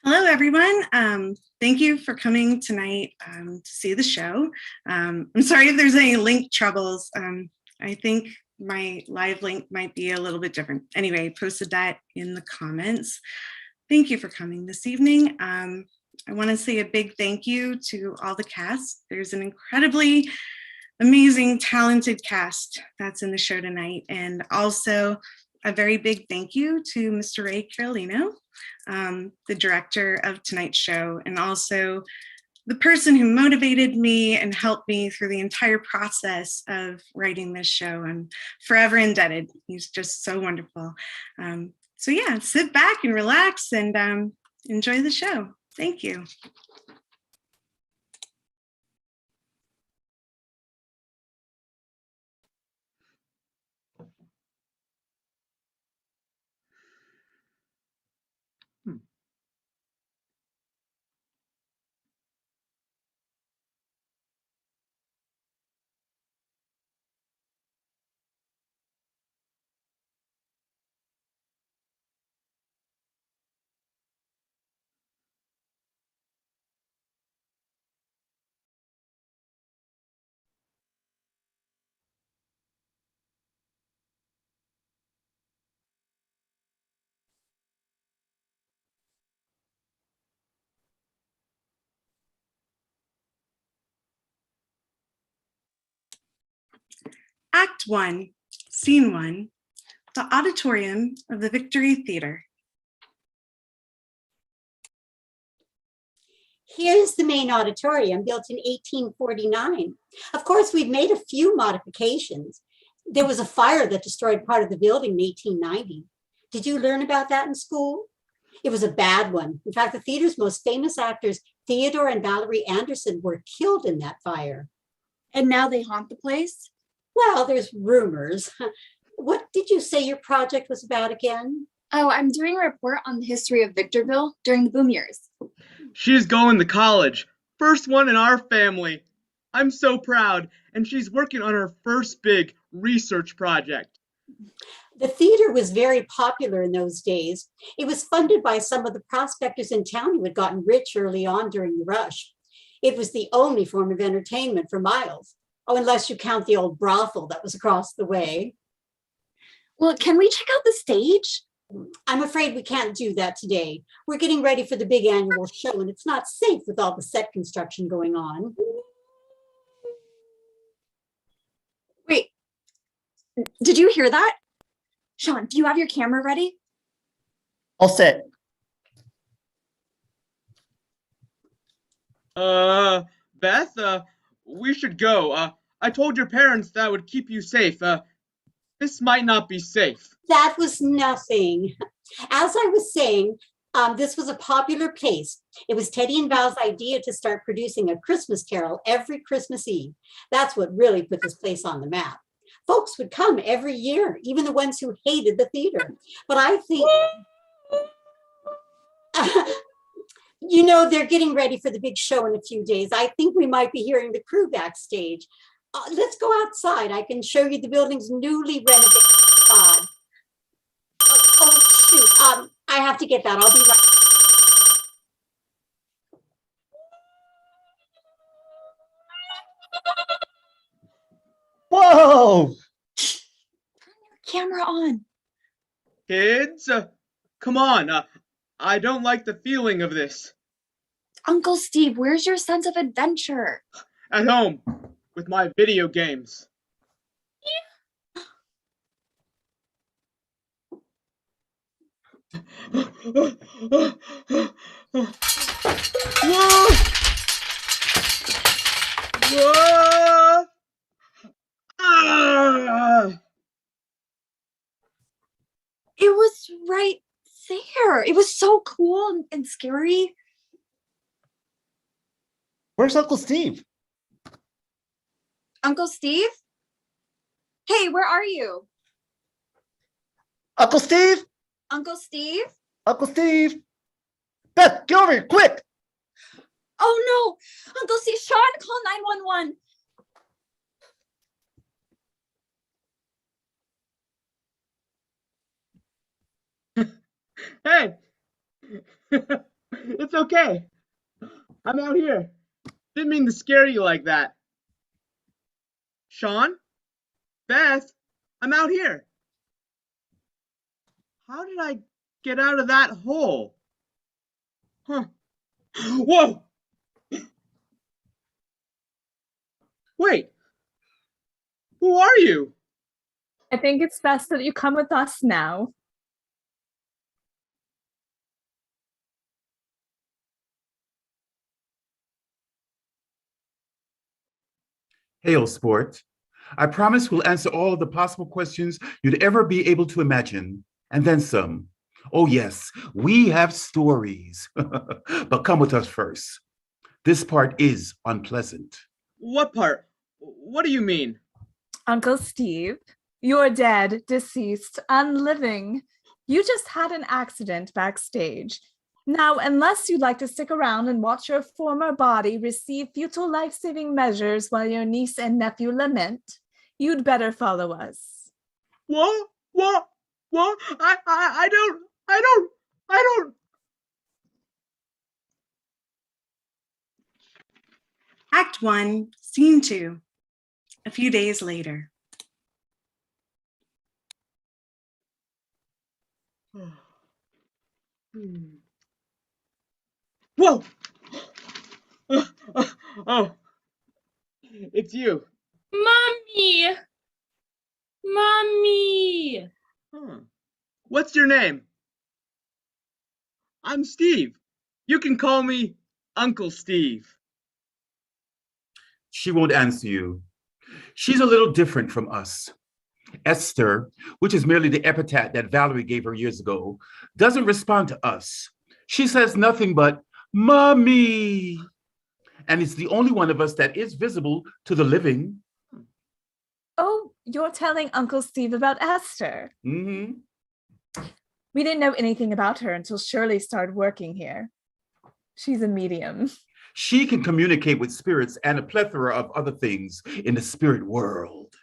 Hello, everyone. Thank you for coming tonight to see the show. I'm sorry if there's any link troubles. I think my live link might be a little bit different. Anyway, I posted that in the comments. Thank you for coming this evening. I want to say a big thank you to all the cast. There's an incredibly amazing, talented cast that's in the show tonight. And also a very big thank you to Mr. Ray Carolino, the director of tonight's show, and also the person who motivated me and helped me through the entire process of writing this show. I'm forever indebted. He's just so wonderful. So yeah, sit back and relax and enjoy the show. Thank you. Act 1, Scene 1, the auditorium of the Victory Theater. Here's the main auditorium, built in 1849. Of course, we've made a few modifications. There was a fire that destroyed part of the building in 1890. Did you learn about that in school? It was a bad one. In fact, the theater's most famous actors, Theodore and Valerie Anderson, were killed in that fire. And now they haunt the place? Well, there's rumors. What did you say your project was about again? Oh, I'm doing a report on the history of Victorville during the boom years. She's going to college. First one in our family. I'm so proud, and she's working on her first big research project. The theater was very popular in those days. It was funded by some of the prospectors in town who had gotten rich early on during the rush. It was the only form of entertainment for miles. Oh, unless you count the old brothel that was across the way. Well, can we check out the stage? I'm afraid we can't do that today. We're getting ready for the big annual show, and it's not safe with all the set construction going on. Wait, did you hear that? Sean, do you have your camera ready? All set. Beth, we should go. I told your parents that would keep you safe. This might not be safe. That was nothing. As I was saying, this was a popular place. It was Teddy and Val's idea to start producing a Christmas carol every Christmas Eve. That's what really put this place on the map. Folks would come every year, even the ones who hated the theater. But I think, you know, they're getting ready for the big show in a few days. I think we might be hearing the crew backstage. Let's go outside. I can show you the building's newly renovated facade. Oh, shoot. I have to get that. I'll be right. Whoa! Turn your camera on. Kids, come on. I don't like the feeling of this. Uncle Steve, where's your sense of adventure? At home, with my video games. Whoa! Whoa! Ah! It was right there. It was so cool and scary. Where's Uncle Steve? Uncle Steve? Hey, where are you? Uncle Steve? Uncle Steve? Uncle Steve? Beth, get over here, quick! Oh no! Uncle Steve, Sean, call 911. Hey! it's okay. I'm out here. Didn't mean to scare you like that. Sean? Beth? I'm out here. How did I get out of that hole? Huh. Whoa! Wait. Who are you? I think it's best that you come with us now. Hail, sport. I promise we'll answer all of the possible questions you'd ever be able to imagine, and then some. Oh, yes, we have stories. But come with us first. This part is unpleasant. What part? What do you mean? Uncle Steve, you're dead, deceased, unliving. You just had an accident backstage. Now, unless you'd like to stick around and watch your former body receive futile life-saving measures while your niece and nephew lament, you'd better follow us. What? I don't. Act 1, Scene 2. A few days later. Whoa! Oh, it's you. Mommy! Mommy! Huh. What's your name? I'm Steve. You can call me Uncle Steve. She won't answer you. She's a little different from us. Esther, which is merely the epithet that Valerie gave her years ago, doesn't respond to us. She says nothing but, Mommy. And it's the only one of us that is visible to the living. Oh, you're telling Uncle Steve about Esther. Mm-hmm. We didn't know anything about her until Shirley started working here. She's a medium. She can communicate with spirits and a plethora of other things in the spirit world.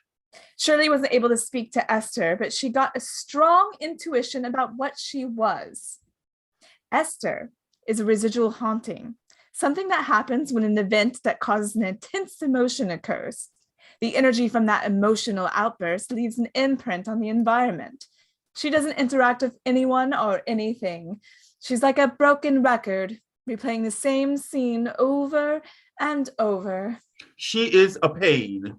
Shirley wasn't able to speak to Esther, but she got a strong intuition about what she was. Esther is a residual haunting, something that happens when an event that causes an intense emotion occurs. The energy from that emotional outburst leaves an imprint on the environment. She doesn't interact with anyone or anything. She's like a broken record, replaying the same scene over and over. She is a pain,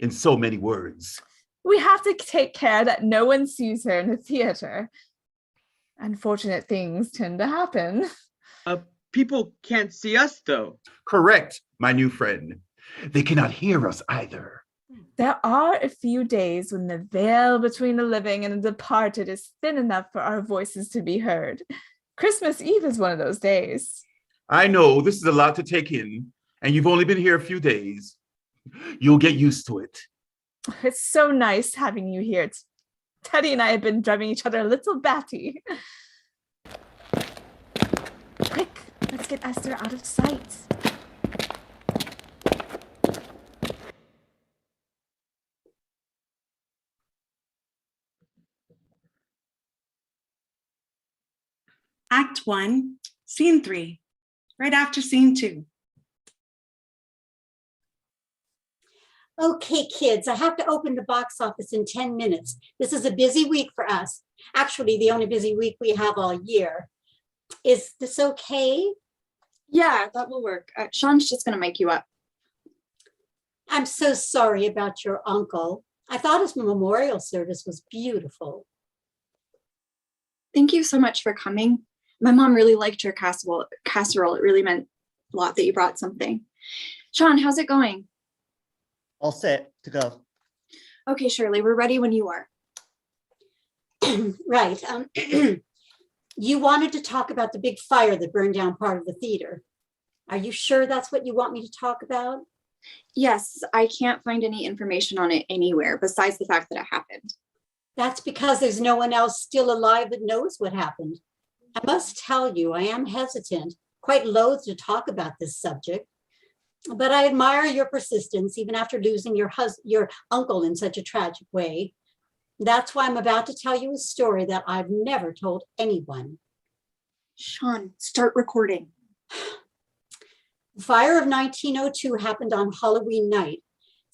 in so many words. We have to take care that no one sees her in the theater. Unfortunate things tend to happen. People can't see us, though. Correct, my new friend. They cannot hear us either. There are a few days when the veil between the living and the departed is thin enough for our voices to be heard. Christmas Eve is one of those days. I know this is a lot to take in, and you've only been here a few days. You'll get used to it. It's so nice having you here. Teddy and I have been driving each other a little batty. Quick, let's get Esther out of sight. Act 1, Scene 3. Right after Scene 2. Okay, kids, I have to open the box office in 10 minutes. This is a busy week for us. Actually, the only busy week we have all year. Is this okay? Yeah, that will work. Sean's just gonna mic you up. I'm so sorry about your uncle. I thought his memorial service was beautiful. Thank you so much for coming. My mom really liked your casserole. It really meant a lot that you brought something. Sean, how's it going? All set to go. Okay, Shirley, we're ready when you are. Right. You wanted to talk about the big fire that burned down part of the theater. Are you sure that's what you want me to talk about? Yes, I can't find any information on it anywhere besides the fact that it happened. That's because there's no one else still alive that knows what happened. I must tell you, I am hesitant, quite loath to talk about this subject, but I admire your persistence even after losing your uncle in such a tragic way. That's why I'm about to tell you a story that I've never told anyone. Sean, start recording. The fire of 1902 happened on Halloween night.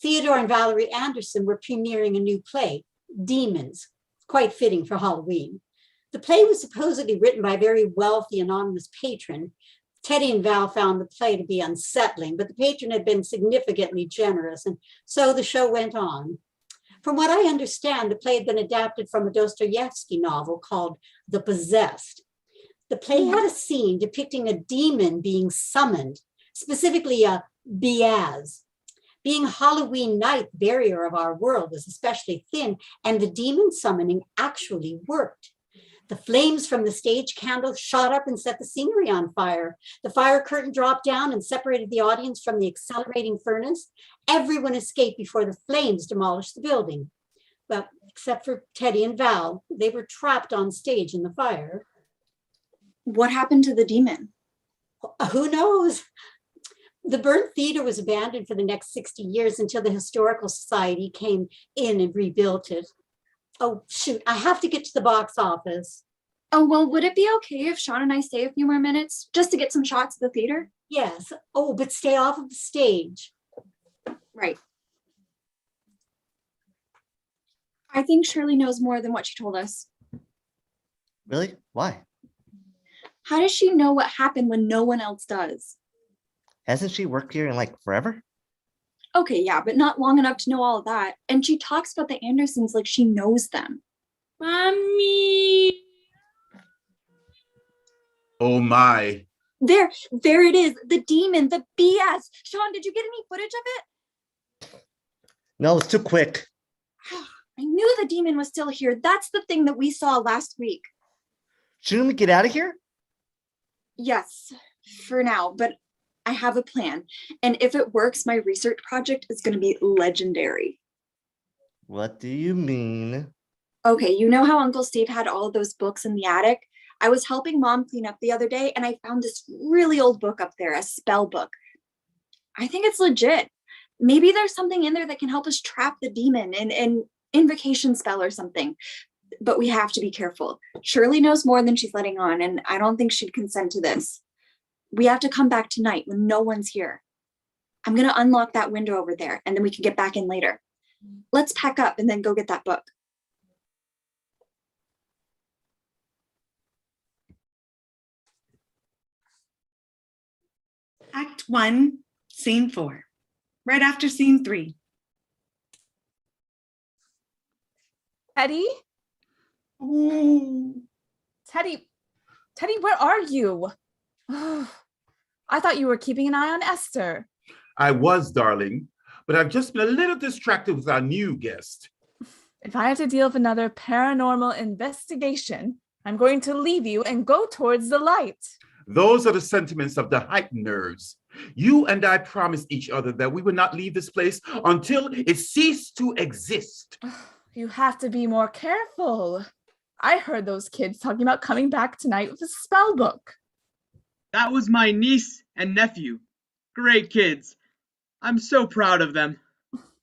Theodore and Valerie Anderson were premiering a new play, Demons, quite fitting for Halloween. The play was supposedly written by a very wealthy anonymous patron. Teddy and Val found the play to be unsettling, but the patron had been significantly generous, and so the show went on. From what I understand, the play had been adapted from a Dostoevsky novel called The Possessed. The play had a scene depicting a demon being summoned, specifically a Biaz. Being Halloween night, the barrier of our world was especially thin, and the demon summoning actually worked. The flames from the stage candle shot up and set the scenery on fire. The fire curtain dropped down and separated the audience from the accelerating furnace. Everyone escaped before the flames demolished the building. Well, except for Teddy and Val, they were trapped on stage in the fire. What happened to the demon? Who knows? The burnt theater was abandoned for the next 60 years until the Historical Society came in and rebuilt it. Oh, shoot, I have to get to the box office. Oh, well, would it be okay if Sean and I stay a few more minutes just to get some shots of the theater? Yes. Oh, but stay off of the stage. Right. I think Shirley knows more than what she told us. Really? Why? How does she know what happened when no one else does? Hasn't she worked here in like forever? Okay, yeah, but not long enough to know all of that. And she talks about the Andersons like she knows them. Mommy. Oh my. There it is. The demon, the BS. Sean, did you get any footage of it? No, it's too quick. I knew the demon was still here. That's the thing that we saw last week. Shouldn't we get out of here? Yes, for now, but I have a plan. And if it works, my research project is going to be legendary. What do you mean? Okay, you know how Uncle Steve had all of those books in the attic? I was helping Mom clean up the other day, and I found this really old book up there, a spell book. I think it's legit. Maybe there's something in there that can help us trap the demon, an invocation spell or something. But we have to be careful. Shirley knows more than she's letting on, and I don't think she'd consent to this. We have to come back tonight when no one's here. I'm going to unlock that window over there, and then we can get back in later. Let's pack up and then go get that book. Act 1, Scene 4, right after Scene 3. Teddy? Teddy, where are you? I thought you were keeping an eye on Esther. I was, darling, but I've just been a little distracted with our new guest. If I have to deal with another paranormal investigation, I'm going to leave you and go towards the light. Those are the sentiments of the heightened nerves. You and I promised each other that we would not leave this place until it ceased to exist. You have to be more careful. I heard those kids talking about coming back tonight with a spell book. That was my niece and nephew. Great kids. I'm so proud of them.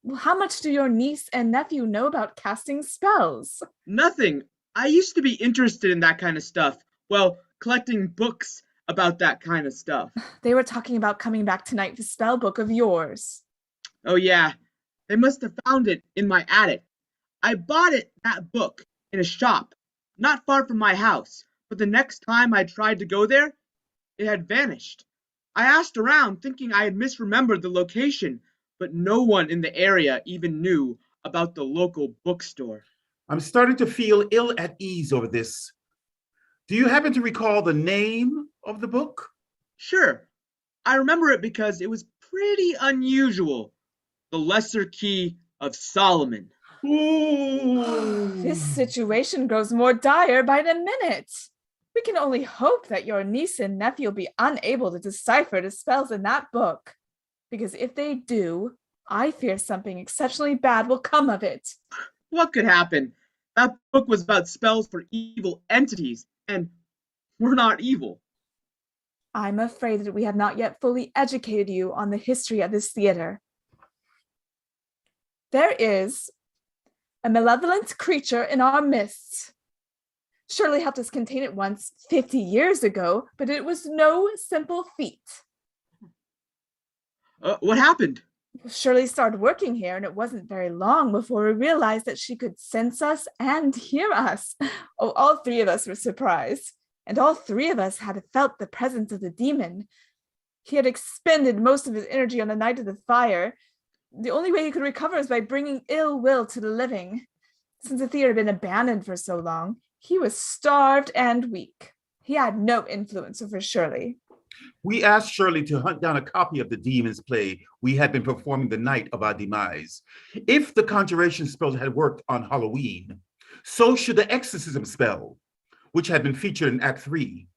Well, how much do your niece and nephew know about casting spells? Nothing. I used to be interested in that kind of stuff. Well, collecting books about that kind of stuff. They were talking about coming back tonight with a spell book of yours. Oh yeah, they must have found it in my attic. I bought that book, in a shop, not far from my house, but the next time I tried to go there, it had vanished. I asked around thinking I had misremembered the location, but no one in the area even knew about the local bookstore. I'm starting to feel ill at ease over this. Do you happen to recall the name of the book? Sure, I remember it because it was pretty unusual. The Lesser Key of Solomon. This situation grows more dire by the minute. We can only hope that your niece and nephew will be unable to decipher the spells in that book. Because if they do, I fear something exceptionally bad will come of it. What could happen? That book was about spells for evil entities, and we're not evil. I'm afraid that we have not yet fully educated you on the history of this theater. There is a malevolent creature in our midst. Shirley helped us contain it once 50 years ago, but it was no simple feat. What happened? Shirley started working here, and it wasn't very long before we realized that she could sense us and hear us. Oh, all three of us were surprised, and all three of us had felt the presence of the demon. He had expended most of his energy on the night of the fire. The only way he could recover is by bringing ill will to the living. Since the theater had been abandoned for so long, he was starved and weak. He had no influence over Shirley. We asked Shirley to hunt down a copy of the demon's play we had been performing the night of our demise. If the conjuration spell had worked on Halloween, so should the exorcism spell, which had been featured in Act 3.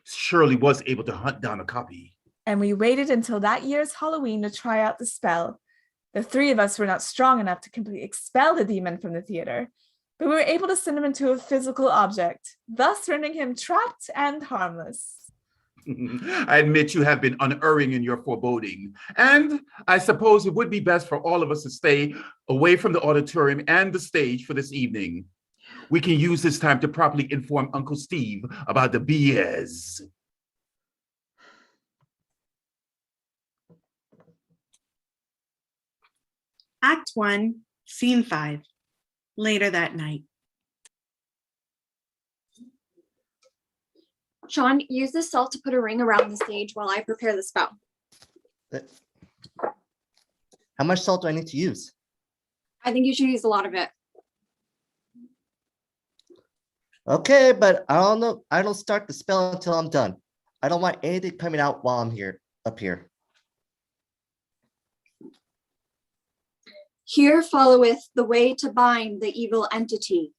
Shirley was able to hunt down a copy. And we waited until that year's Halloween to try out the spell. The three of us were not strong enough to completely expel the demon from the theater, but we were able to send him into a physical object, thus rendering him trapped and harmless. I admit you have been unerring in your foreboding, and I suppose it would be best for all of us to stay away from the auditorium and the stage for this evening. We can use this time to properly inform Uncle Steve about the BS. Act 1, Scene 5. Later that night. Sean, use the salt to put a ring around the stage while I prepare the spell. How much salt do I need to use? I think you should use a lot of it. Okay, but I don't know. I don't start the spell until I'm done. I don't want anything coming out while I'm up here. Here followeth the way to bind the evil entity.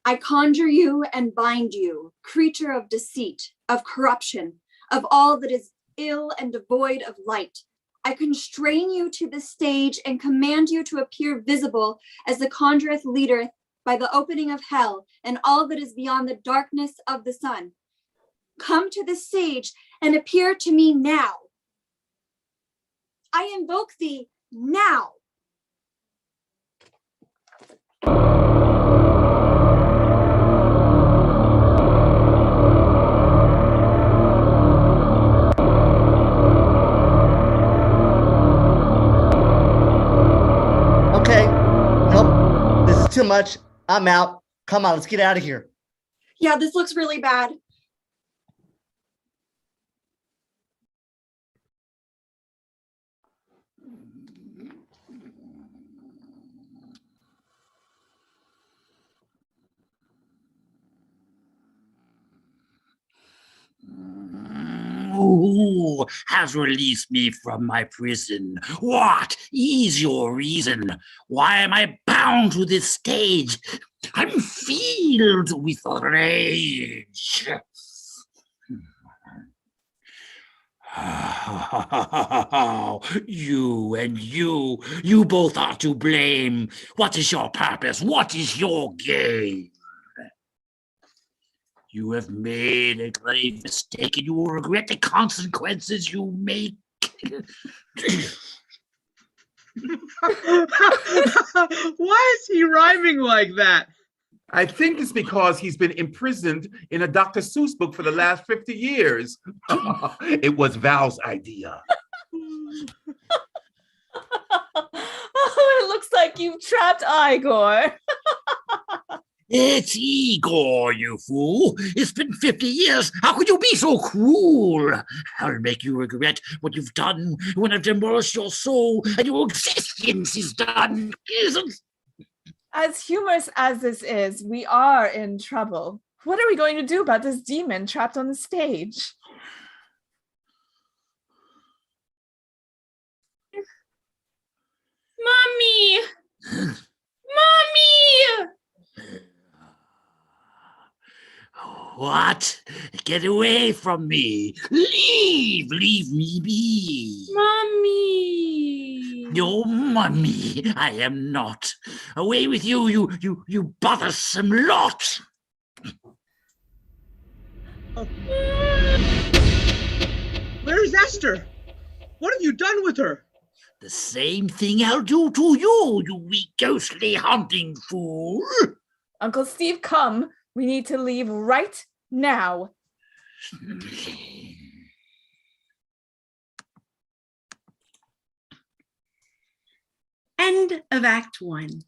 I conjure you and bind you, creature of deceit, of corruption, of all that is ill and devoid of light. I constrain you to the stage and command you to appear visible as the conjureth leader by the opening of hell and all that is beyond the darkness of the sun. Come to the stage and appear to me now. I invoke thee now. Okay. Nope. This is too much. I'm out. Come on, let's get out of here. Yeah, this looks really bad. Who has released me from my prison? What is your reason? Why am I bound to this stage? I'm filled with rage. You both are to blame. What is your purpose? What is your game? You have made a grave mistake and you will regret the consequences you make. Why is he rhyming like that? I think it's because he's been imprisoned in a Dr. Seuss book for the last 50 years. It was Val's idea. Oh, it looks like you've trapped Igor. It's Igor, you fool. It's been 50 years. How could you be so cruel? I'll make you regret what you've done when I've demolished your soul and your existence is done. As humorous as this is, we are in trouble. What are we going to do about this demon trapped on the stage? Mommy! Mommy! What? Get away from me. Leave me be. Mommy! Your mummy, I am not. Away with you, you bothersome lot. Where's Esther? What have you done with her? The same thing I'll do to you, you weak ghostly hunting fool. Uncle Steve, come. We need to leave right now. End of Act 1.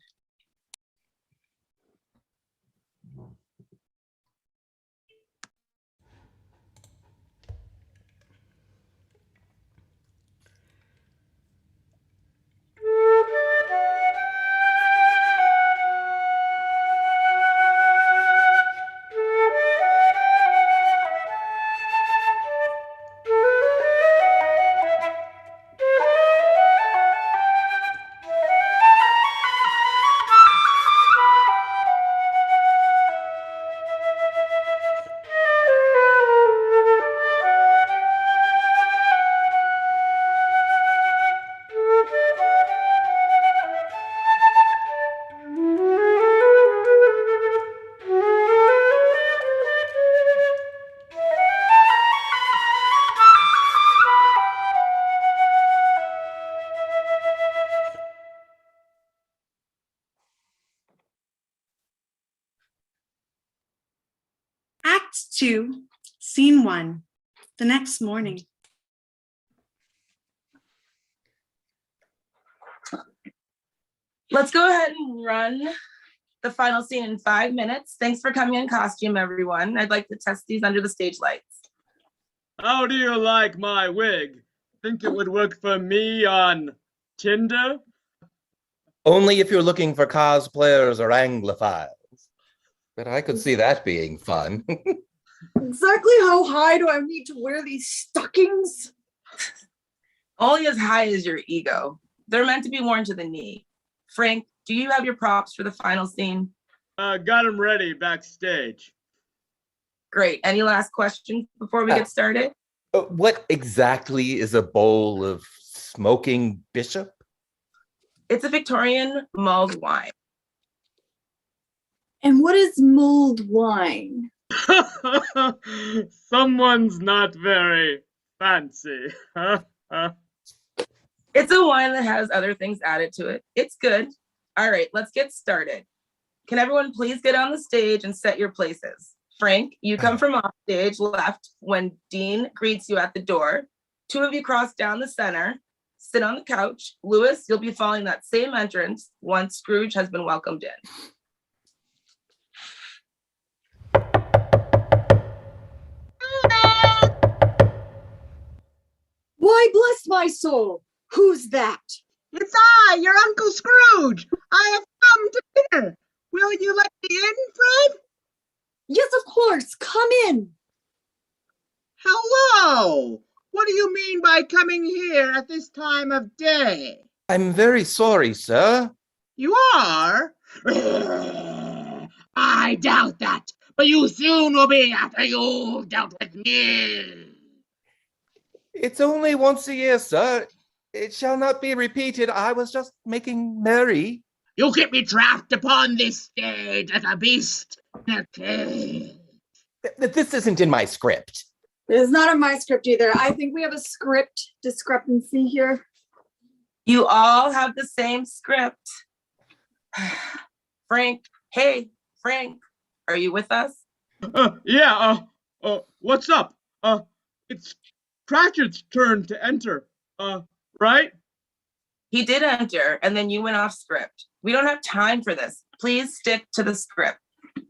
Act 2, Scene 1, the next morning. Let's go ahead and run the final scene in 5 minutes. Thanks for coming in costume, everyone. I'd like to test these under the stage lights. How do you like my wig? Think it would work for me on Tinder? Only if you're looking for cosplayers or Anglophiles. But I could see that being fun. Exactly how high do I need to wear these stockings? Only as high as your ego. They're meant to be worn to the knee. Frank, do you have your props for the final scene? Got them ready backstage. Great. Any last questions before we get started? What exactly is a bowl of smoking bishop? It's a Victorian mulled wine. And what is mulled wine? Someone's not very fancy. It's a wine that has other things added to it. It's good. All right, let's get started. Can everyone please get on the stage and set your places? Frank, you come from off stage left when Dean greets you at the door. Two of you cross down the center, sit on the couch. Lewis, you'll be following that same entrance once Scrooge has been welcomed in. Why, bless my soul, who's that? It's I, your Uncle Scrooge. I have come to dinner. Will you let me in, Fred? Yes, of course, come in. Hello. What do you mean by coming here at this time of day? I'm very sorry, sir. You are? I doubt that, but you soon will be after you've dealt with me. It's only once a year, sir. It shall not be repeated. I was just making merry. You keep me trapped upon this stage as a beast in a cage. This isn't in my script. It's not in my script either. I think we have a script discrepancy here. You all have the same script. Frank, hey, Frank, are you with us? What's up? It's Cratchit's turn to enter, right? He did enter, and then you went off script. We don't have time for this. Please stick to the script.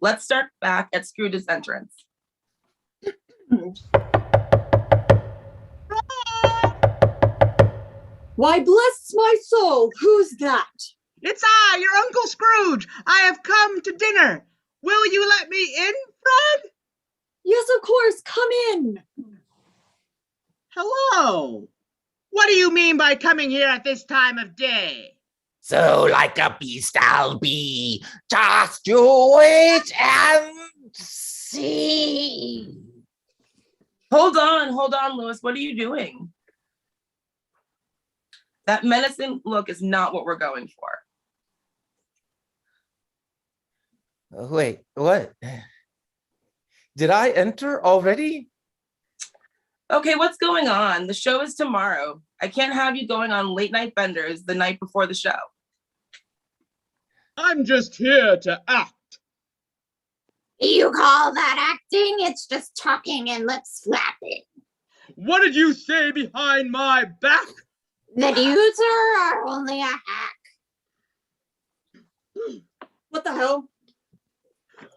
Let's start back at Scrooge's entrance. Why, bless my soul, who's that? It's I, your Uncle Scrooge. I have come to dinner. Will you let me in, Fred? Yes, of course, come in. Hello. What do you mean by coming here at this time of day? So like a beast I'll be. Just you wait and see. Hold on, Lewis. What are you doing? That menacing look is not what we're going for. Wait, what? Did I enter already? Okay, what's going on? The show is tomorrow. I can't have you going on late night benders the night before the show. I'm just here to act. You call that acting? It's just talking and lip slapping. What did you say behind my back? That you, sir, are only a hack. What the hell?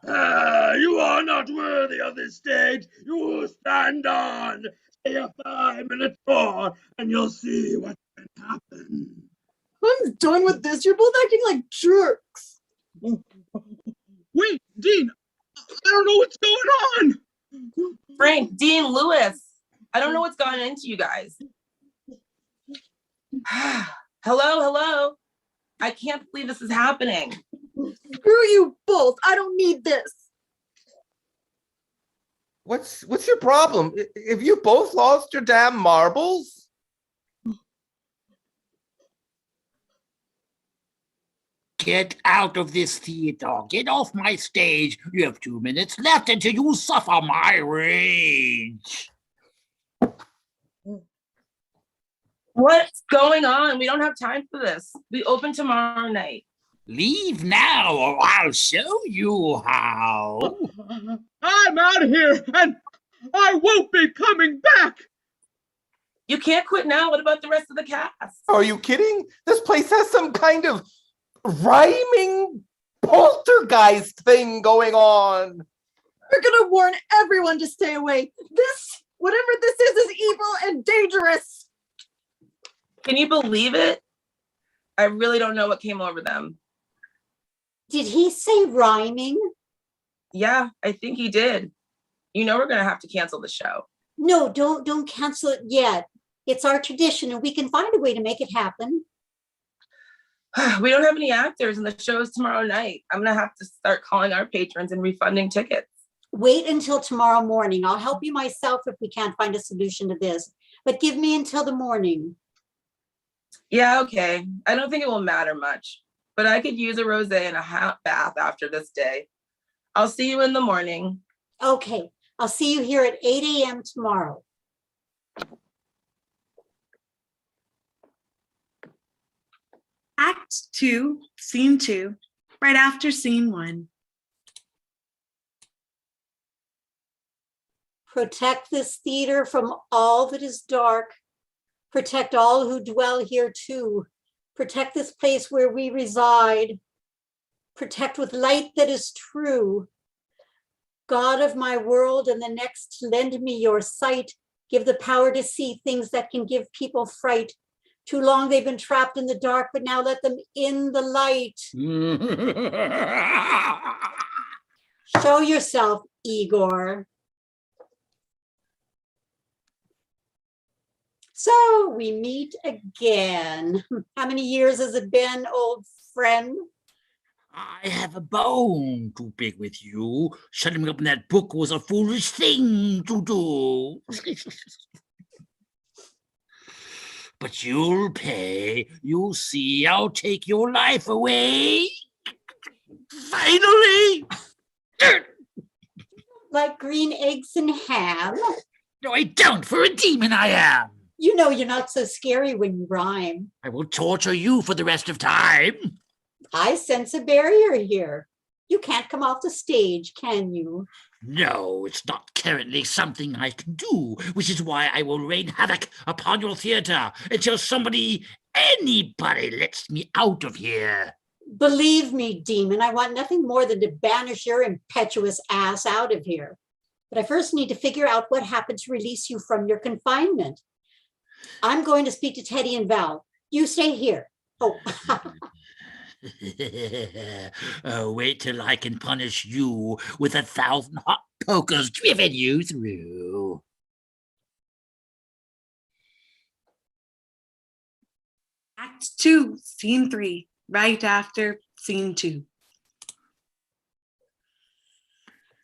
You are not worthy of this stage. You stand on. Say a 5-minute tour, and you'll see what can happen. I'm done with this. You're both acting like jerks. Wait, Dean, I don't know what's going on. Frank, Dean, Lewis, I don't know what's gone into you guys. Hello. I can't believe this is happening. Screw you both. I don't need this. What's your problem? Have you both lost your damn marbles? Get out of this theater. Get off my stage. You have 2 minutes left until you suffer my rage. What's going on? We don't have time for this. We open tomorrow night. Leave now or I'll show you how. I'm out of here, and I won't be coming back. You can't quit now. What about the rest of the cast? Are you kidding? This place has some kind of rhyming poltergeist thing going on. We're gonna warn everyone to stay away. This, whatever this is evil and dangerous. Can you believe it? I really don't know what came over them. Did he say rhyming? Yeah, I think he did. You know we're gonna have to cancel the show. No, don't cancel it yet. It's our tradition and we can find a way to make it happen. We don't have any actors and the show is tomorrow night. I'm gonna have to start calling our patrons and refunding tickets. Wait until tomorrow morning. I'll help you myself if we can't find a solution to this, but give me until the morning. Yeah, okay. I don't think it will matter much, but I could use a rosé and a hot bath after this day. I'll see you in the morning. Okay, I'll see you here at 8 a.m. tomorrow. Act 2, Scene 2, right after Scene 1. Protect this theater from all that is dark. Protect all who dwell here too. Protect this place where we reside. Protect with light that is true. God of my world and the next, lend me your sight. Give the power to see things that can give people fright. Too long they've been trapped in the dark, but now let them in the light. Show yourself, Igor. So we meet again. How many years has it been, old friend? I have a bone to pick with you. Shutting me up in that book was a foolish thing to do. But you'll pay. You'll see. I'll take your life away. Finally! Like green eggs and ham? No, I don't. For a demon I am. You know you're not so scary when you rhyme. I will torture you for the rest of time. I sense a barrier here. You can't come off the stage, can you? No, it's not currently something I can do, which is why I will rain havoc upon your theater until anybody lets me out of here. Believe me, demon, I want nothing more than to banish your impetuous ass out of here. But I first need to figure out what happened to release you from your confinement. I'm going to speak to Teddy and Val. You stay here. Oh. Wait till I can punish you with 1,000 hot pokers driven you through. Act 2, Scene 3, right after Scene 2.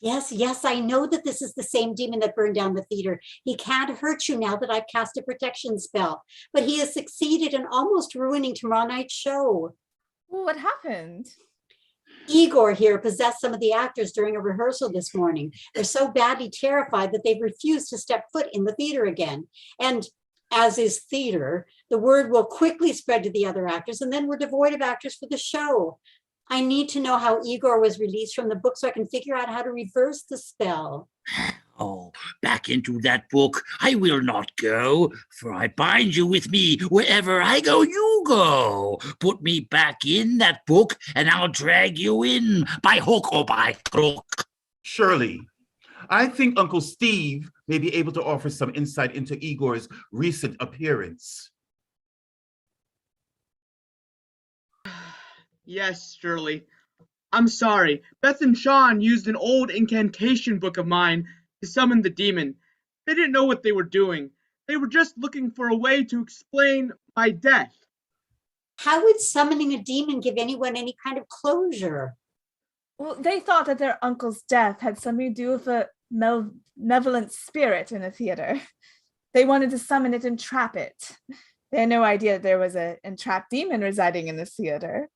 Yes, I know that this is the same demon that burned down the theater. He can't hurt you now that I've cast a protection spell, but he has succeeded in almost ruining tomorrow night's show. What happened? Igor here possessed some of the actors during a rehearsal this morning. They're so badly terrified that they've refused to step foot in the theater again. And as is theater, the word will quickly spread to the other actors, and then we're devoid of actors for the show. I need to know how Igor was released from the book so I can figure out how to reverse the spell. Oh, back into that book I will not go, for I bind you with me. Wherever I go, you go. Put me back in that book, and I'll drag you in by hook or by crook. Shirley, I think Uncle Steve may be able to offer some insight into Igor's recent appearance. Yes, Shirley. I'm sorry. Beth and Sean used an old incantation book of mine to summon the demon. They didn't know what they were doing. They were just looking for a way to explain my death. How would summoning a demon give anyone any kind of closure? Well, they thought that their uncle's death had something to do with a malevolent spirit in the theater. They wanted to summon it and trap it. They had no idea that there was an entrapped demon residing in the theater.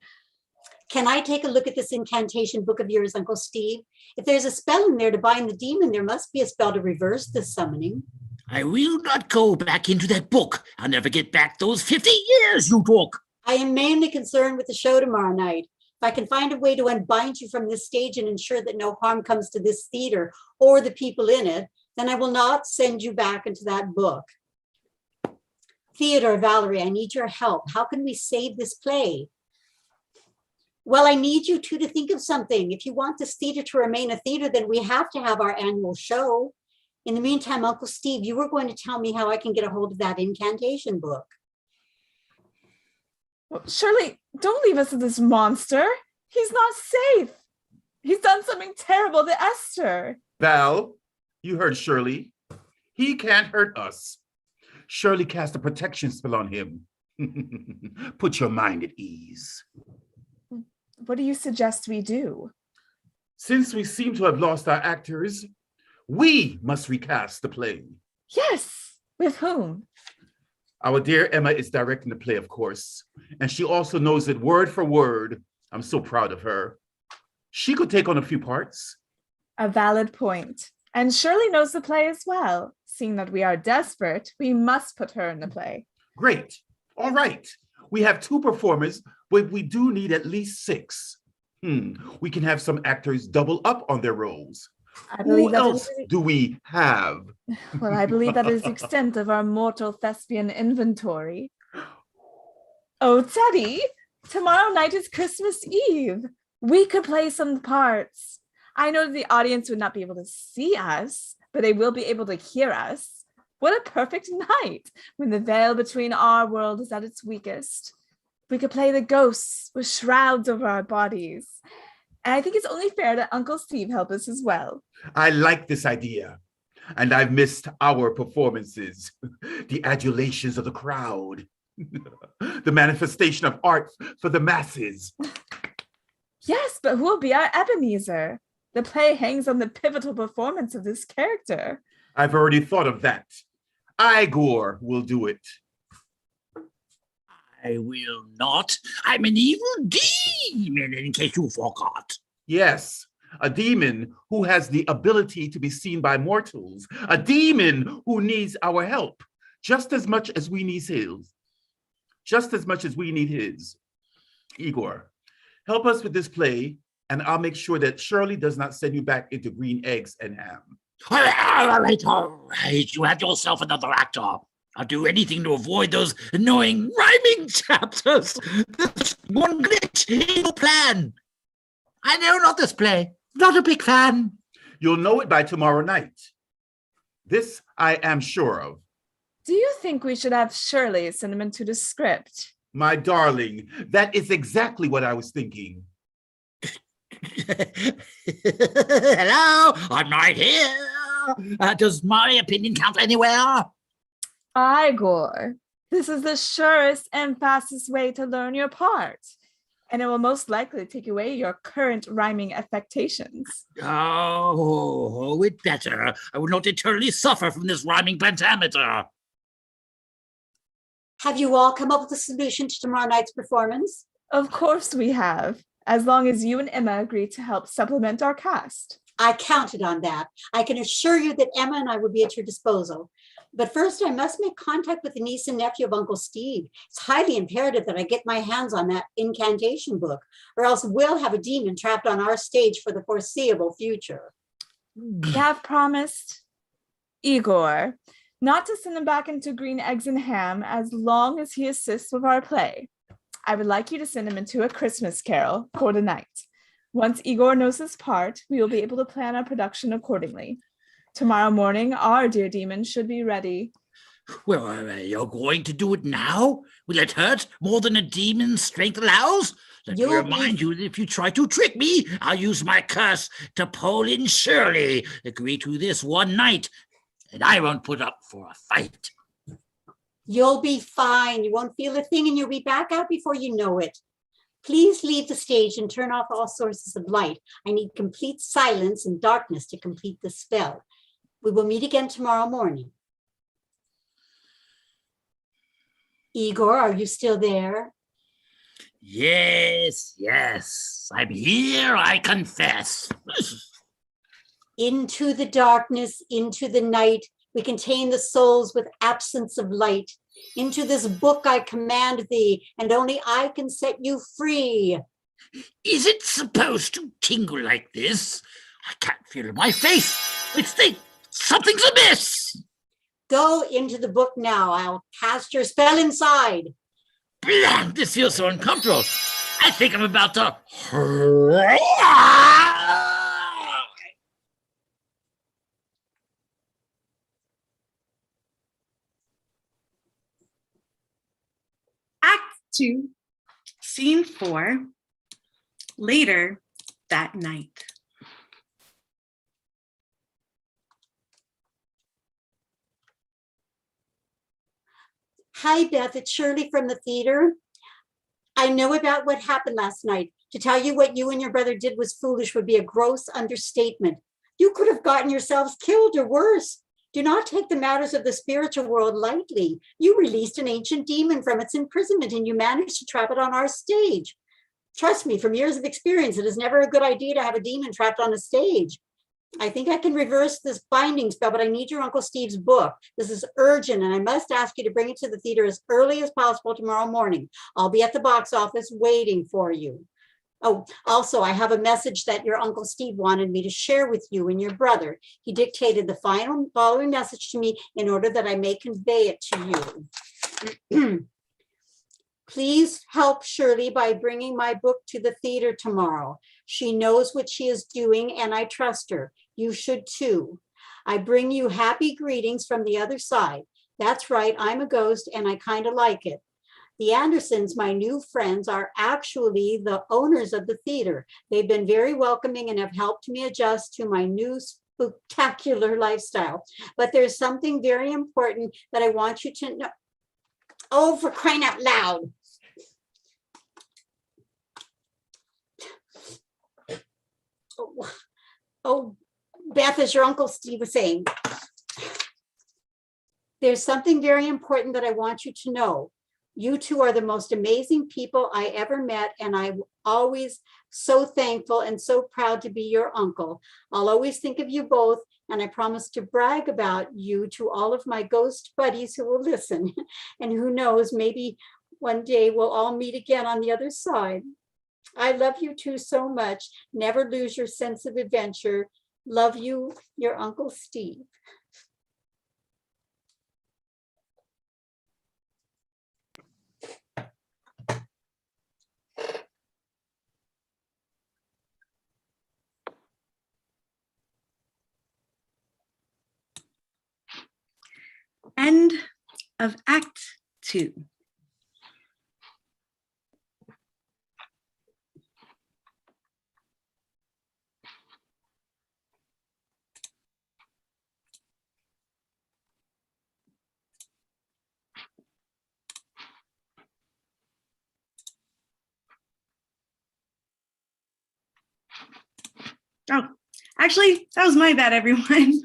Can I take a look at this incantation book of yours, Uncle Steve? If there's a spell in there to bind the demon, there must be a spell to reverse the summoning. I will not go back into that book. I'll never get back those 50 years you took. I am mainly concerned with the show tomorrow night. If I can find a way to unbind you from this stage and ensure that no harm comes to this theater or the people in it, then I will not send you back into that book. Theodore, Valerie, I need your help. How can we save this play? Well, I need you two to think of something. If you want this theater to remain a theater, then we have to have our annual show. In the meantime, Uncle Steve, you were going to tell me how I can get a hold of that incantation book. Well, Shirley, don't leave us with this monster. He's not safe. He's done something terrible to Esther. Val, you heard Shirley. He can't hurt us. Shirley cast a protection spell on him. Put your mind at ease. What do you suggest we do? Since we seem to have lost our actors, we must recast the play. Yes, with whom? Our dear Emma is directing the play, of course, and she also knows it word for word. I'm so proud of her. She could take on a few parts. A valid point. And Shirley knows the play as well. Seeing that we are desperate, we must put her in the play. Great. All right. We have 2 performers, but we do need at least 6. We can have some actors double up on their roles. Who else do we have? Well, I believe that is the extent of our mortal thespian inventory. Oh, Teddy, tomorrow night is Christmas Eve. We could play some parts. I know the audience would not be able to see us, but they will be able to hear us. What a perfect night when the veil between our world is at its weakest. We could play the ghosts with shrouds over our bodies. And I think it's only fair that Uncle Steve help us as well. I like this idea. And I've missed our performances, the adulations of the crowd, the manifestation of art for the masses. Yes, but who will be our Ebenezer? The play hangs on the pivotal performance of this character. I've already thought of that. Igor will do it. I will not. I'm an evil demon, in case you forgot. Yes, a demon who has the ability to be seen by mortals. A demon who needs our help just as much as we need his. Just as much as we need his. Igor, help us with this play, and I'll make sure that Shirley does not send you back into green eggs and ham. All right. You have yourself another actor. I'll do anything to avoid those annoying rhyming chapters. That's one glitch in your plan. I know not this play. Not a big fan. You'll know it by tomorrow night. This I am sure of. Do you think we should have Shirley send him into the script? My darling, that is exactly what I was thinking. Hello, I'm right here. Does my opinion count anywhere? Igor, this is the surest and fastest way to learn your part, and it will most likely take away your current rhyming affectations. Oh, it better. I will not eternally suffer from this rhyming pentameter. Have you all come up with a solution to tomorrow night's performance? Of course we have, as long as you and Emma agree to help supplement our cast. I counted on that. I can assure you that Emma and I will be at your disposal. But first, I must make contact with the niece and nephew of Uncle Steve. It's highly imperative that I get my hands on that incantation book, or else we'll have a demon trapped on our stage for the foreseeable future. We have promised, Igor, not to send him back into green eggs and ham as long as he assists with our play. I would like you to send him into A Christmas Carol for the night. Once Igor knows his part, we will be able to plan our production accordingly. Tomorrow morning, our dear demon should be ready. Well, you're going to do it now? Will it hurt more than a demon's strength allows? Let me remind you that if you try to trick me, I'll use my curse to pull in Shirley. Agree to this one night, and I won't put up for a fight. You'll be fine. You won't feel a thing and you'll be back out before you know it. Please leave the stage and turn off all sources of light. I need complete silence and darkness to complete the spell. We will meet again tomorrow morning. Igor, are you still there? Yes, I'm here, I confess. Into the darkness, into the night, we contain the souls with absence of light. Into this book I command thee, and only I can set you free. Is it supposed to tingle like this? I can't feel my face. Something's amiss. Go into the book now. I'll cast your spell inside. Blam, this feels so uncomfortable. I think I'm about to... Act 2, Scene 4, later that night. Hi, Beth. It's Shirley from the theater. I know about what happened last night. To tell you what you and your brother did was foolish would be a gross understatement. You could have gotten yourselves killed or worse. Do not take the matters of the spiritual world lightly. You released an ancient demon from its imprisonment and you managed to trap it on our stage. Trust me, from years of experience, it is never a good idea to have a demon trapped on a stage. I think I can reverse this binding spell, but I need your Uncle Steve's book. This is urgent, and I must ask you to bring it to the theater as early as possible tomorrow morning. I'll be at the box office waiting for you. Oh, also, I have a message that your Uncle Steve wanted me to share with you and your brother. He dictated the following message to me in order that I may convey it to you. Please help Shirley by bringing my book to the theater tomorrow. She knows what she is doing, and I trust her. You should too. I bring you happy greetings from the other side. That's right, I'm a ghost, and I kind of like it. The Andersons, my new friends, are actually the owners of the theater. They've been very welcoming and have helped me adjust to my new spectacular lifestyle. But there's something very important that I want you to know. Oh, for crying out loud. Oh, Beth, as your Uncle Steve was saying, there's something very important that I want you to know. You two are the most amazing people I ever met, and I'm always so thankful and so proud to be your uncle. I'll always think of you both, and I promise to brag about you to all of my ghost buddies who will listen. And who knows, maybe one day we'll all meet again on the other side. I love you two so much. Never lose your sense of adventure. Love you, your Uncle Steve. End of Act 2. Oh, actually, that was my bad, everyone.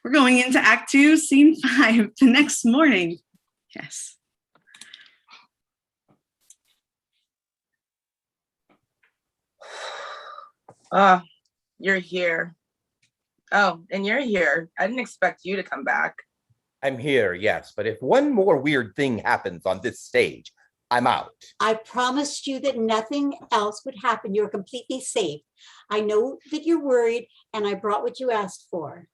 We're going into Act 2, Scene 5, the next morning. Yes. Ah, you're here. Oh, and you're here. I didn't expect you to come back. I'm here, yes, but if one more weird thing happens on this stage, I'm out. I promised you that nothing else would happen. You're completely safe. I know that you're worried, and I brought what you asked for.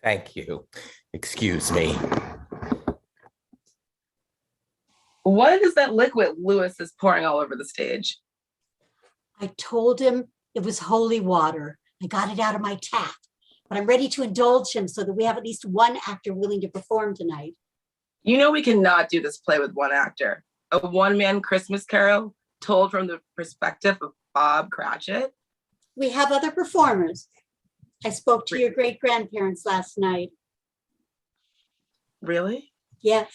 Thank you. Excuse me. What is that liquid Lewis is pouring all over the stage? I told him it was holy water. I got it out of my tap, but I'm ready to indulge him so that we have at least one actor willing to perform tonight. You know we cannot do this play with one actor. A one-man Christmas carol told from the perspective of Bob Cratchit. We have other performers. I spoke to your great-grandparents last night. Really? Yes.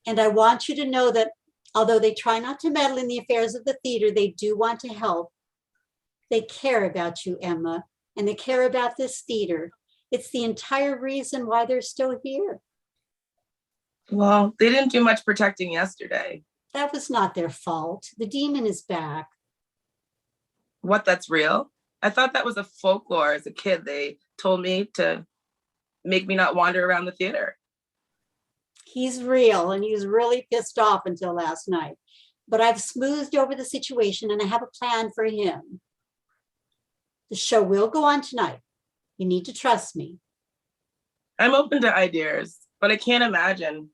And I want you to know that although they try not to meddle in the affairs of the theater, they do want to help. They care about you, Emma, and they care about this theater. It's the entire reason why they're still here. Well, they didn't do much protecting yesterday. That was not their fault. The demon is back. What, that's real? I thought that was a folklore as a kid. They told me to make me not wander around the theater. He's real and he was really pissed off until last night. But I've smoothed over the situation and I have a plan for him. The show will go on tonight. You need to trust me. I'm open to ideas, but I can't imagine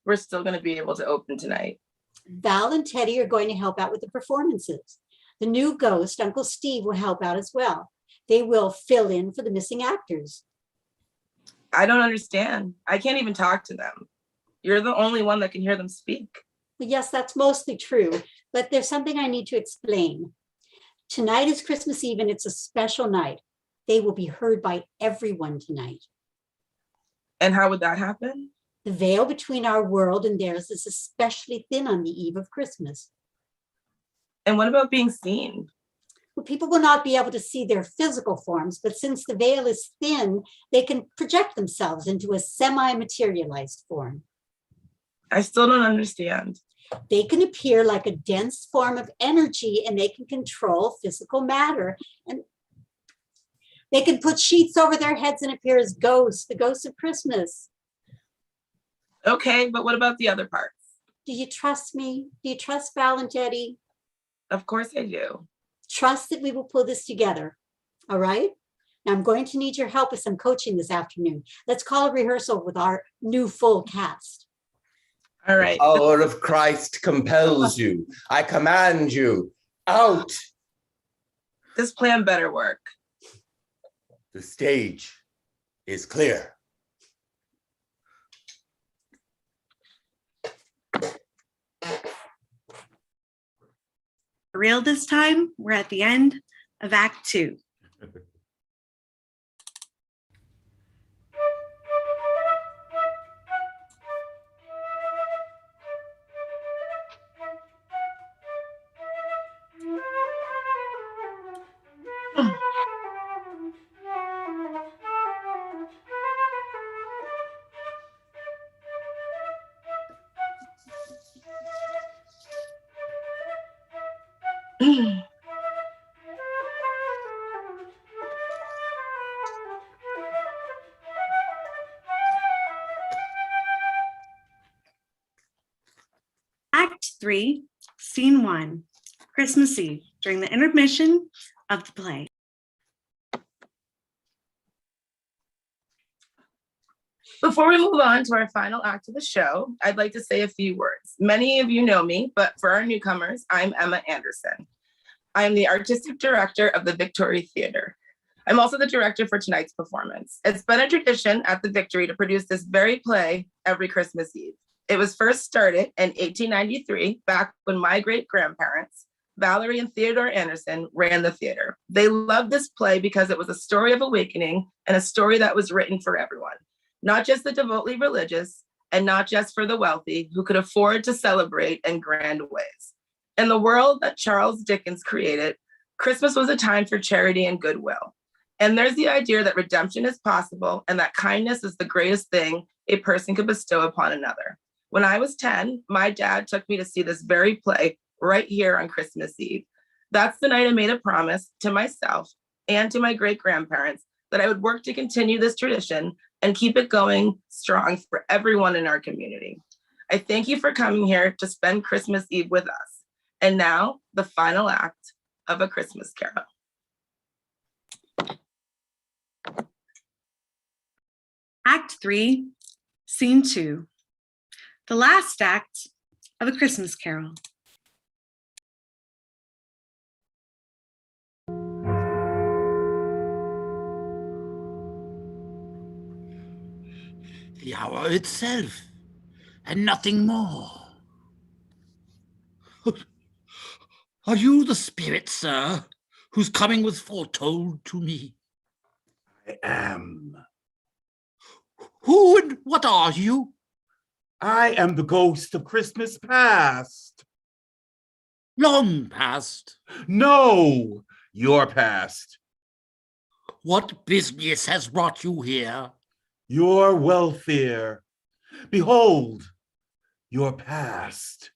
we're still going to be able to open tonight. Val and Teddy are going to help out with the performances. The new ghost, Uncle Steve, will help out as well. They will fill in for the missing actors. I don't understand. I can't even talk to them. You're the only one that can hear them speak. Well, yes, that's mostly true, but there's something I need to explain. Tonight is Christmas Eve and it's a special night. They will be heard by everyone tonight. And how would that happen? The veil between our world and theirs is especially thin on the eve of Christmas. And what about being seen? Well, people will not be able to see their physical forms, but since the veil is thin, they can project themselves into a semi-materialized form. I still don't understand. They can appear like a dense form of energy and they can control physical matter. And they can put sheets over their heads and appear as ghosts, the ghosts of Christmas. Okay, but what about the other parts? Do you trust me? Do you trust Val and Teddy? Of course I do. Trust that we will pull this together. All right? Now I'm going to need your help with some coaching this afternoon. Let's call a rehearsal with our new full cast. All right. The power of Christ compels you. I command you out. This plan better work. The stage is clear. For real this time, we're at the end of Act 2. Act 3, Scene 1, Christmas Eve, during the intermission of the play. Before we move on to our final act of the show, I'd like to say a few words. Many of you know me, but for our newcomers, I'm Emma Anderson. I am the artistic director of the Victory Theater. I'm also the director for tonight's performance. It's been a tradition at the Victory to produce this very play every Christmas Eve. It was first started in 1893, back when my great-grandparents, Valerie and Theodore Anderson, ran the theater. They loved this play because it was a story of awakening and a story that was written for everyone, not just the devotedly religious and not just for the wealthy who could afford to celebrate in grand ways. In the world that Charles Dickens created, Christmas was a time for charity and goodwill. And there's the idea that redemption is possible and that kindness is the greatest thing a person could bestow upon another. When I was 10, my dad took me to see this very play right here on Christmas Eve. That's the night I made a promise to myself and to my great-grandparents that I would work to continue this tradition and keep it going strong for everyone in our community. I thank you for coming here to spend Christmas Eve with us. And now, the final act of A Christmas Carol. Act 3, Scene 2, the last act of A Christmas Carol. The hour itself, and nothing more. Are you the spirit, sir, whose coming was foretold to me? I am. Who and what are you? I am the ghost of Christmas past. Long past? No, your past. What business has brought you here? Your welfare. Behold, your past.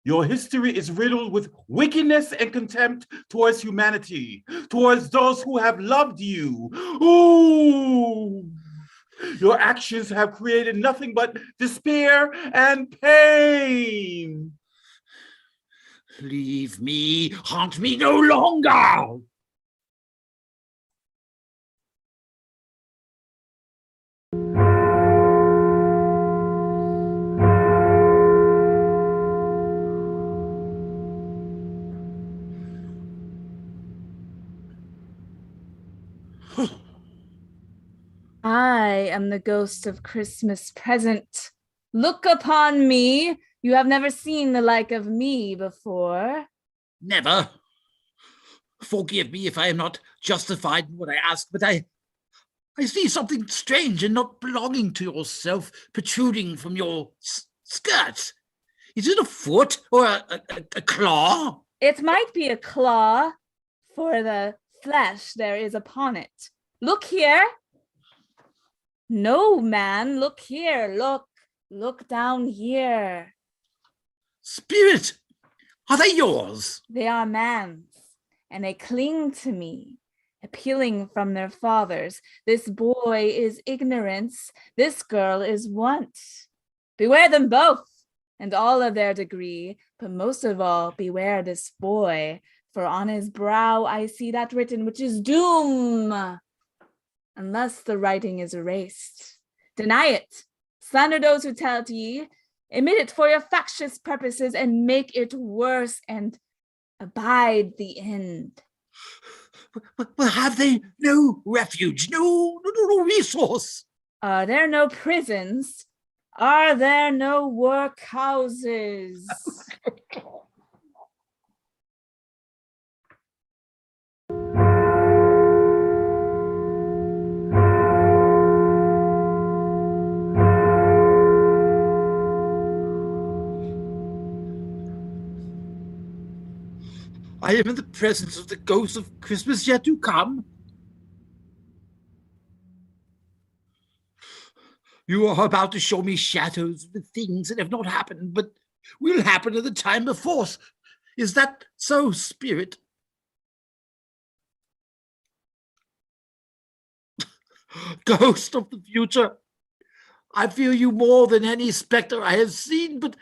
Your history is riddled with wickedness and contempt towards humanity, towards those who have loved you. Ooh! Your actions have created nothing but despair and pain. Leave me, haunt me no longer. I am the ghost of Christmas present. Look upon me. You have never seen the like of me before. Never. Forgive me if I am not justified in what I ask, but I see something strange and not belonging to yourself protruding from your skirt. Is it a foot or a claw? It might be a claw for the flesh there is upon it. Look here. No, man, look here. Look down here. Spirit, are they yours? They are man's, and they cling to me, appealing from their fathers. This boy is ignorance, this girl is want. Beware them both, and all of their degree, but most of all, beware this boy, for on his brow I see that written which is doom, unless the writing is erased. Deny it, slander those who tell it ye, emit it for your factious purposes, and make it worse, and abide the end. But have they no refuge, no resource? Are there no prisons? Are there no workhouses? I am in the presence of the ghost of Christmas yet to come. You are about to show me shadows of the things that have not happened, but will happen at the time of force. Is that so, spirit? Ghost of the future, I fear you more than any specter I have seen, but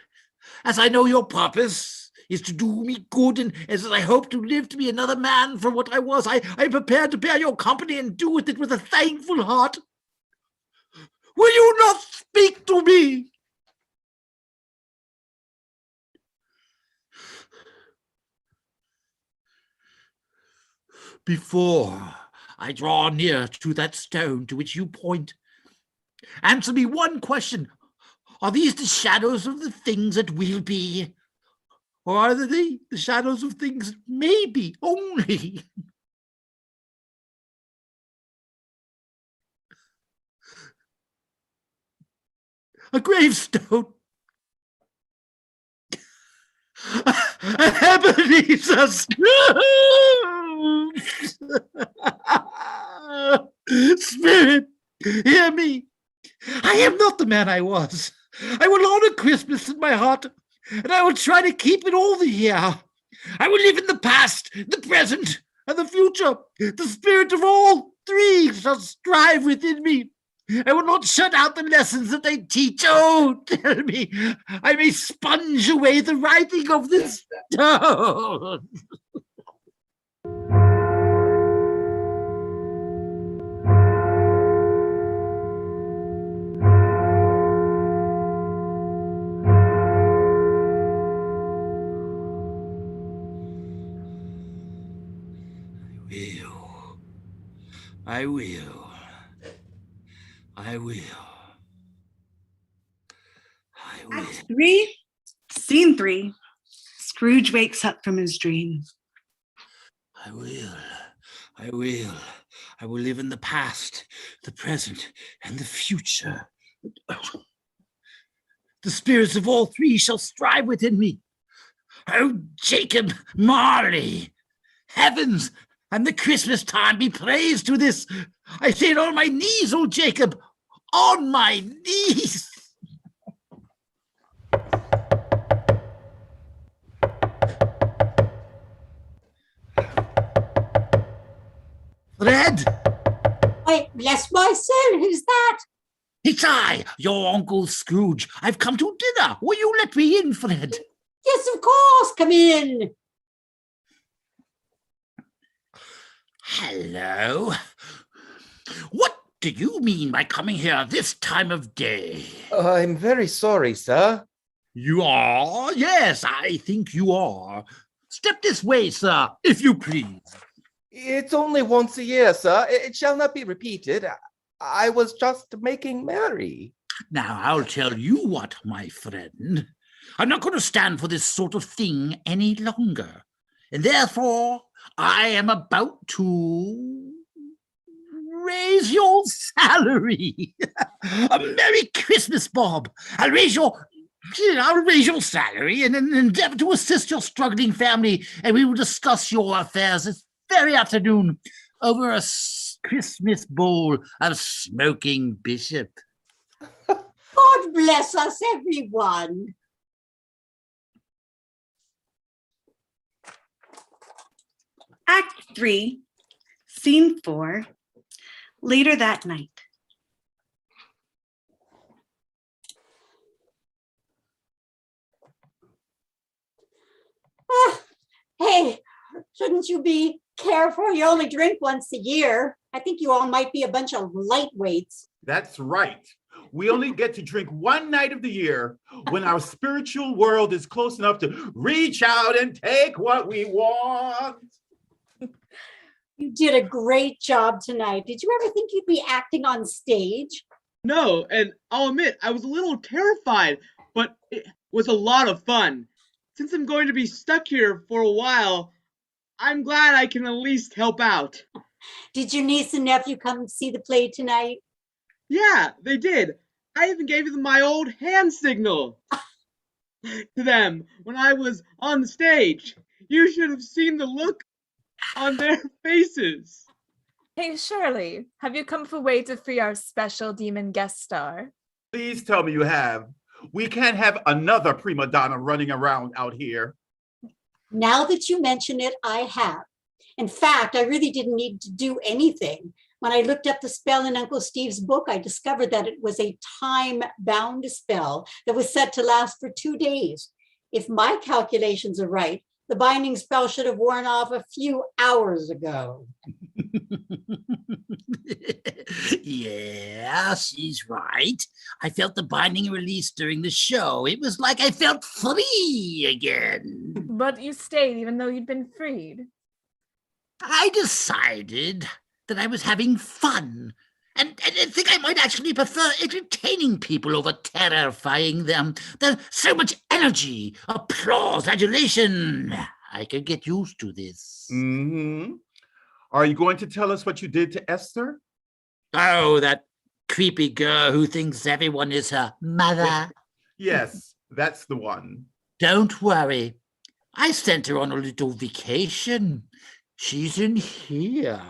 as I know your purpose is to do me good, and as I hope to live to be another man from what I was, I am prepared to bear your company and do with it with a thankful heart. Will you not speak to me? Before I draw near to that stone to which you point, answer me one question. Are these the shadows of the things that will be? Or are they the shadows of things that may be only? A gravestone. Ebenezer Scrooge! Spirit, hear me. I am not the man I was. I will honor Christmas in my heart, and I will try to keep it all the year. I will live in the past, the present, and the future. The spirit of all three shall strive within me. I will not shut out the lessons that they teach. Oh, tell me, I may sponge away the writing of this stone. I will. I will. I will. Act 3, Scene 3. Scrooge wakes up from his dream. I will. I will. I will live in the past, the present, and the future. The spirits of all three shall strive within me. Oh, Jacob Marley, heavens and the Christmas time be praised to this. I say it on my knees, oh Jacob, on my knees. Fred! Why, bless my soul, who's that? It's I, your Uncle Scrooge. I've come to dinner. Will you let me in, Fred? Yes, of course, come in. Hello. What do you mean by coming here this time of day? I'm very sorry, sir. You are? Yes, I think you are. Step this way, sir, if you please. It's only once a year, sir. It shall not be repeated. I was just making merry. Now, I'll tell you what, my friend. I'm not going to stand for this sort of thing any longer. And therefore, I am about to raise your salary. A Merry Christmas, Bob. I'll raise your salary and endeavor to assist your struggling family, and we will discuss your affairs this very afternoon over a Christmas bowl of smoking bishop. God bless us, everyone. Act 3, Scene 4. Later that night. Hey, shouldn't you be careful? You only drink once a year. I think you all might be a bunch of lightweights. That's right. We only get to drink one night of the year when our spiritual world is close enough to reach out and take what we want. You did a great job tonight. Did you ever think you'd be acting on stage? No, and I'll admit I was a little terrified, but it was a lot of fun. Since I'm going to be stuck here for a while, I'm glad I can at least help out. Did your niece and nephew come see the play tonight? Yeah, they did. I even gave them my old hand signal to them when I was on the stage. You should have seen the look on their faces. Hey, Shirley, have you come for a way to free our special demon guest star? Please tell me you have. We can't have another prima donna running around out here. Now that you mention it, I have. In fact, I really didn't need to do anything. When I looked up the spell in Uncle Steve's book, I discovered that it was a time-bound spell that was set to last for 2 days. If my calculations are right, the binding spell should have worn off a few hours ago. Yeah, she's right. I felt the binding release during the show. It was like I felt free again. But you stayed even though you'd been freed. I decided that I was having fun. And I think I might actually prefer entertaining people over terrifying them. There's so much energy, applause, adulation. I could get used to this. Mm-hmm. Are you going to tell us what you did to Esther? Oh, that creepy girl who thinks everyone is her mother. Yes, that's the one. Don't worry. I sent her on a little vacation. She's in here.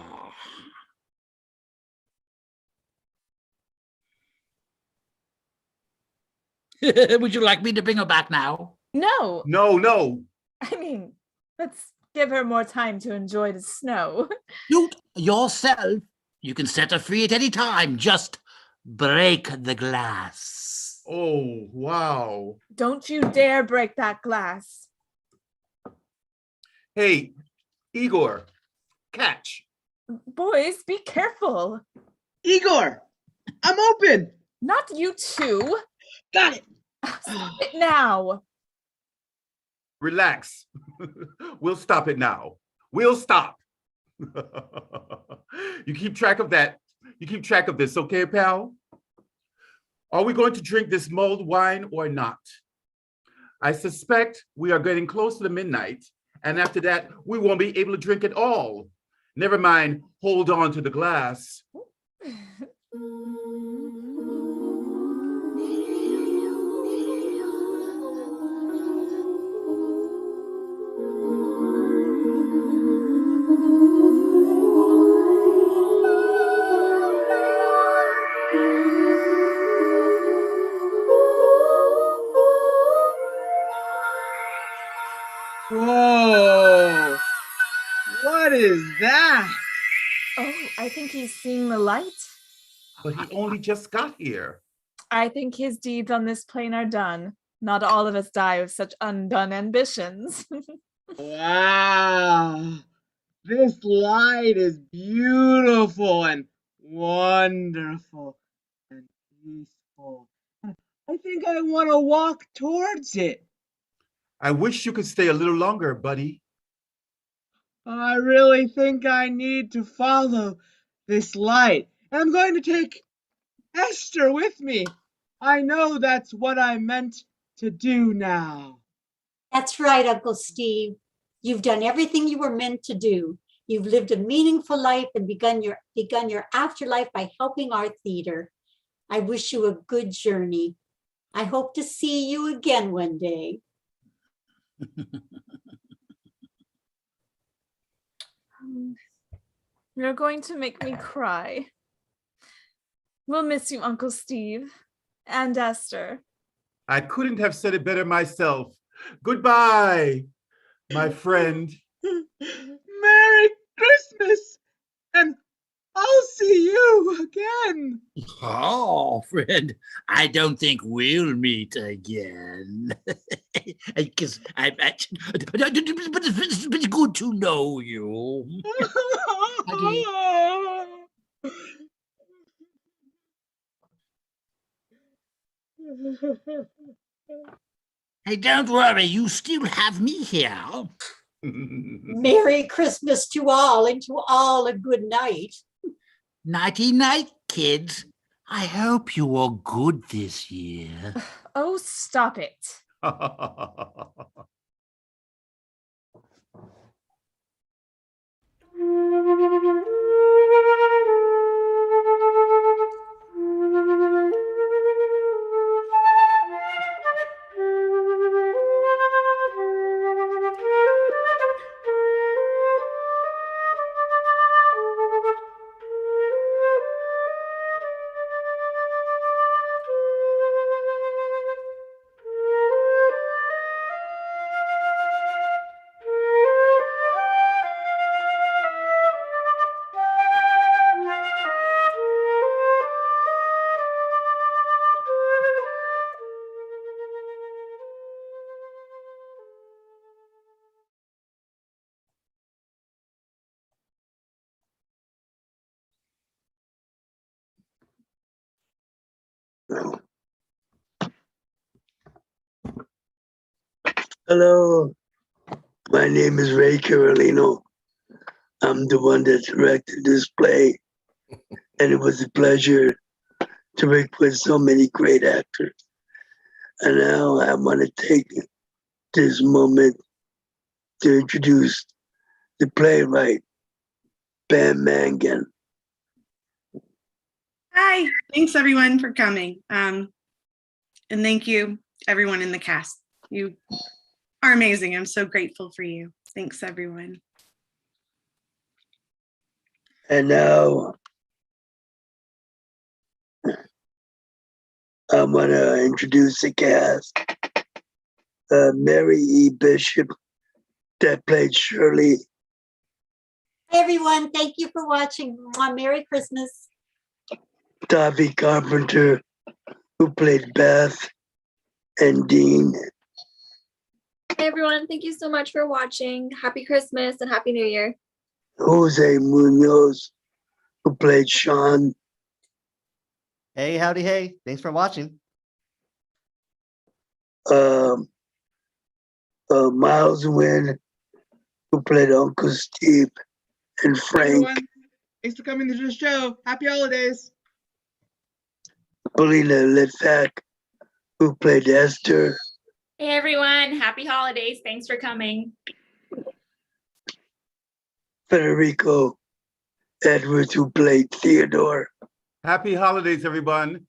Would you like me to bring her back now? No. No. I mean, let's give her more time to enjoy the snow. Suit yourself. You can set her free at any time. Just break the glass. Oh, wow. Don't you dare break that glass. Hey, Igor, catch. Boys, be careful. Igor, I'm open. Not you two. Got it. Stop it now. Relax. We'll stop it now. We'll stop. You keep track of that. You keep track of this, okay, pal? Are we going to drink this mulled wine or not? I suspect we are getting close to the midnight, and after that, we won't be able to drink at all. Never mind, hold on to the glass. Whoa! What is that? Oh, I think he's seeing the light. But he only just got here. I think his deeds on this plane are done. Not all of us die with such undone ambitions. Wow! This light is beautiful and wonderful and peaceful. I think I want to walk towards it. I wish you could stay a little longer, buddy. I really think I need to follow this light. I'm going to take Esther with me. I know that's what I meant to do now. That's right, Uncle Steve. You've done everything you were meant to do. You've lived a meaningful life and begun your afterlife by helping our theater. I wish you a good journey. I hope to see you again one day. You're going to make me cry. We'll miss you, Uncle Steve and Esther. I couldn't have said it better myself. Goodbye, my friend. Merry Christmas, and I'll see you again. Oh, friend, I don't think we'll meet again. Because but it's good to know you. Hey, don't worry, you still have me here. Merry Christmas to all, and to all a good night. Nighty-night, kids. I hope you are good this year. Oh, stop it. Hello, my name is Ray Carolino. I'm the one that directed this play, and it was a pleasure to work with so many great actors. And now I want to take this moment to introduce the playwright, Pam Mangan. Hi, thanks everyone for coming. And thank you everyone in the cast. You are amazing. I'm so grateful for you. Thanks everyone. And now I want to introduce the cast. Mary E. Bishop, that played Shirley. Hey everyone, thank you for watching. Merry Christmas. Tavi Carpenter, who played Beth and Dean. Hey everyone, thank you so much for watching. Happy Christmas and Happy New Year. Jose Munoz, who played Sean. Hey, howdy, hey. Thanks for watching. Miles Wynn, who played Uncle Steve and Frank. Everyone, thanks for coming to the show. Happy holidays. Polina Litvak, who played Esther. Hey everyone, happy holidays. Thanks for coming. Federico Edwards, who played Theodore. Happy holidays, everyone.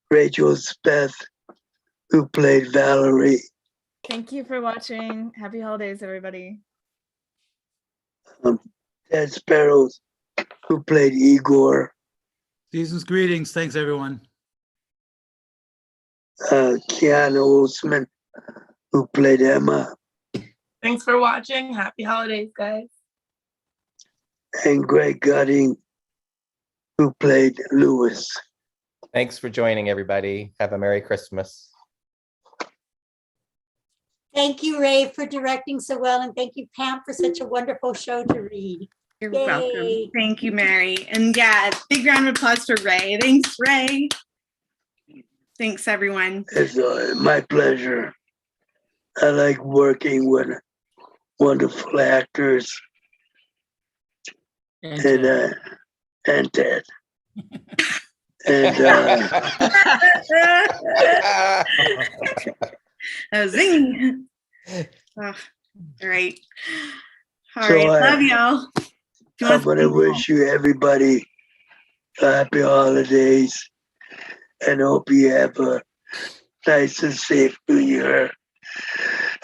Rachel Speth, who played Valerie. Thank you for watching. Happy holidays, everybody. Ted Sparrows, who played Igor. Season's greetings. Thanks, everyone. Keanu Olsman, who played Emma. Thanks for watching. Happy holidays, guys. And Greg Gutting, who played Lewis. Thanks for joining, everybody. Have a Merry Christmas. Thank you, Ray, for directing so well, and thank you, Pam, for such a wonderful show to read. You're Yay. welcome. Thank you, Mary. And yeah, big round of applause for Ray. Thanks, Ray. Thanks, everyone. It's my pleasure. I like working with wonderful actors and Ted. And Zing. Oh, all right. All So right. I- Love y'all. I'm gonna wish you everybody happy holidays and hope you have a nice and safe New Year.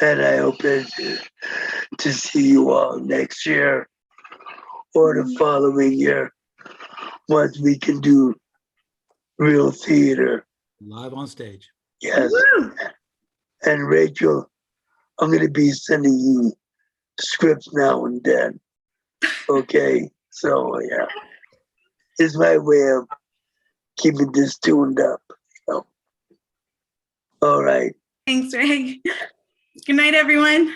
And I hope to see you all next year or the following year once we can do real theater. Live on stage. Yes. And Rachel, I'm gonna be sending you scripts now and then. Okay, so yeah, it's my way of keeping this tuned up. So. All right. Thanks, Ray. Good night, everyone.